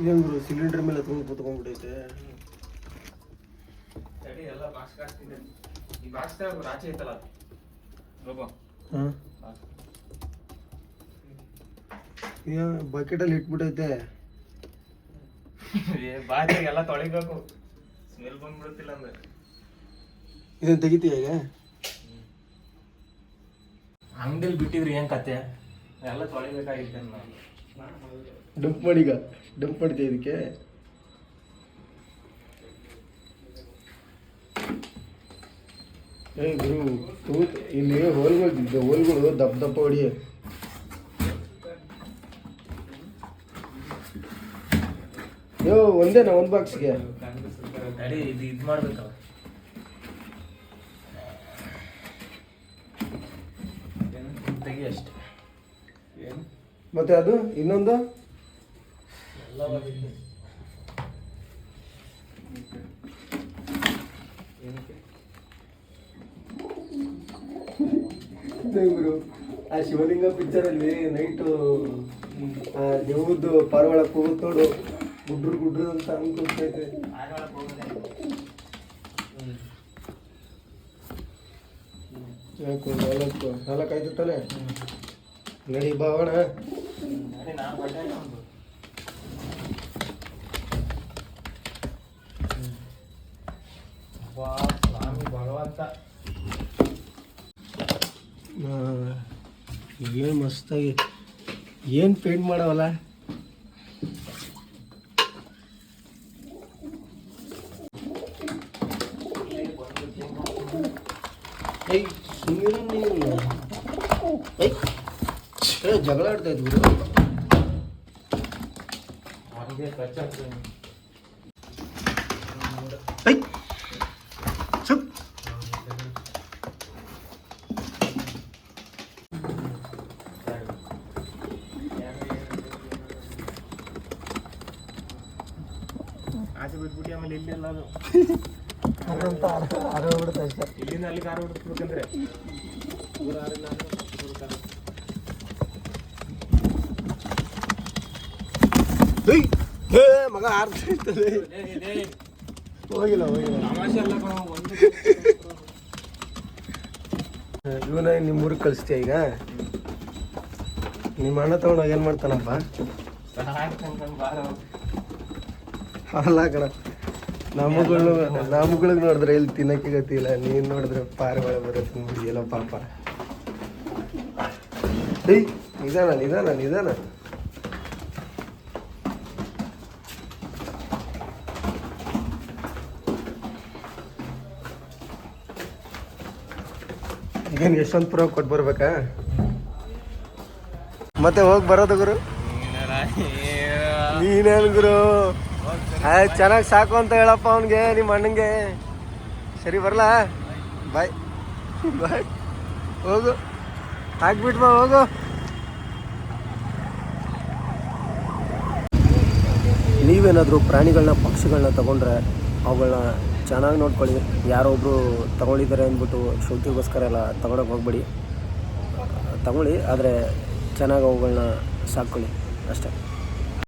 ಇದಂಗ್ರು cylinder ಮೇಲೆ ಕೂತ್ಕೊಂಡ್ಬಿಟ್ಟೈತೆ. ಎಲ್ಲ box ಕಾಸ್ತಿದೆ. ಈ ಬಾಕ್ಸ್ ರಾಚೆ ಐತಲ್ಲ ರೋಬೋ. ಬಕೆಟಲ್ಲಿ ಇಟ್ಬಿಟ್ಟೈತೆ. ಬಾಚಿಗೆ ಎಲ್ಲ ತೊಳಿಬೇಕು, ಸ್ಮೆಲ್ ಬಂದ್ಬಿಡುತ್ತಿಲ್ಲ ಅಂದ್ರೆ. ಇದನ್ನ ತೆಗಿತೀಯ ಈಗ? ಅಂಗಡಿಲಿ ಬಿಟ್ಟಿದ್ರಿ ಏನ್ ಕತೆ, ಎಲ್ಲ ತೊಳಿಬೇಕಾಗಿತ್ತು. ಡಂಪ್ ಮಾಡೀಗ, ಡಂಪ್ ಮಾಡ್ತೀಯ ಇದಕ್ಕೆ? ಗುರು ತೂತ್ ಇಲ್ಲಿ ಹೋಲ್ಗಳು ದಪ್ಪ ದಪ್ಪ ಹೊಡಿಯ. ಯೋ ಒಂದೇನಾ ಒಂದು ಬಾಕ್ಸ್ಗೆ? ಇದು ಮಾಡ್ಬೇಕಲ್ಲ, ತೆಗಿ ಅಷ್ಟೇ. ಮತ್ತೆ ಅದು ಇನ್ನೊಂದು ಗುರು ಆ ಶಿವಲಿಂಗ ಪಿಕ್ಚರಲ್ಲಿ ನೈಟು ದೇವ್ರದ್ದು ಪಾರಿವಾಳ ಕೂಗುತ್ ನೋಡು, ಗುಡ್ರು ಅಂತ ಅನ್ಕೊಳ್ತೈತೆ. ನಾಲ್ಕು ಆಯ್ತು ತಾನೆ? ನಡಿ ಬಾವಣ. ಸ್ವಾಮಿ ಭಗವಂತ ಏನು ಮಸ್ತಾಗಿ ಏನು ಪೇಂಟ್ ಮಾಡವಲ್ಲ. ಜಗಳ ಆಡ್ತಾ ಇದ್ವಿ. ಆಚೆ ಬಿಟ್ಬಿಟ್ಟು ಆಮೇಲೆ ಇಲ್ಲಿ ಎಲ್ಲ ಆರೋಗ್ಬಿಡುತ್ತೆ ಅಷ್ಟೇ. ಇಲ್ಲಿಂದ ಅಲ್ಲಿ ಕಾರು ಬಿಡ್ಬೇಕಂದ್ರೆ ಮಗ ಆರ್ತದೆ. ಹೋಗಿಲ್ಲ ಇವನ ನಿಮ್ಮೂರಿಗೆ ಕಳಿಸ್ತೀಯ ಈಗ? ನಿಮ್ಮ ಅಣ್ಣ ತಗೊಂಡೋಗಿ ಏನು ಮಾಡ್ತಾನಪ್ಪ? ಅಲ್ಲ ಕಣ, ನಮ್ಮಗಳಿಗೆ ನೋಡಿದ್ರೆ ಇಲ್ಲಿ ತಿನ್ನಕ್ಕೆ ಗತಿ ಇಲ್ಲ, ನೀನು ನೋಡಿದ್ರೆ ಪಾರಿವಾಳ ಬರೋ ತಿನ್ಬಿಡಿಯಲ್ಲ ಪಾಪ. ನಿಧಾನ. ಈಗೇನು ಎಷ್ಟೊಂದು ಪುರ ಕೊಟ್ಟು ಬರ್ಬೇಕಾ? ಮತ್ತೆ ಹೋಗಿ ಬರೋದು ಗುರು? ನೀನೇನು ಗುರು ಚೆನ್ನಾಗಿ ಸಾಕು ಅಂತ ಹೇಳಪ್ಪ ಅವನಿಗೆ, ನಿಮ್ಮ ಅಣ್ಣಂಗೆ. ಸರಿ ಬರಲಾ? ಬಾಯ್. ಹೋಗು, ಹಾಕ್ಬಿಟ್ಟು ಬಾ, ಹೋಗು. ನೀವೇನಾದರೂ ಪ್ರಾಣಿಗಳನ್ನ ಪಕ್ಷಿಗಳನ್ನ ತಗೊಂಡ್ರೆ ಅವುಗಳನ್ನ ಚೆನ್ನಾಗಿ ನೋಡ್ಕೊಳ್ಳಿ. ಯಾರೊಬ್ಬರು ತಗೊಂಡಿದ್ದಾರೆ ಅಂದ್ಬಿಟ್ಟು ಶೌಕಿಗೋಸ್ಕರ ಎಲ್ಲ ತಗೊಳಕ್ಕೆ ಹೋಗ್ಬೇಡಿ. ತಗೊಳ್ಳಿ, ಆದರೆ ಚೆನ್ನಾಗಿ ಅವುಗಳನ್ನ ಸಾಕ್ಕೊಳ್ಳಿ ಅಷ್ಟೇ.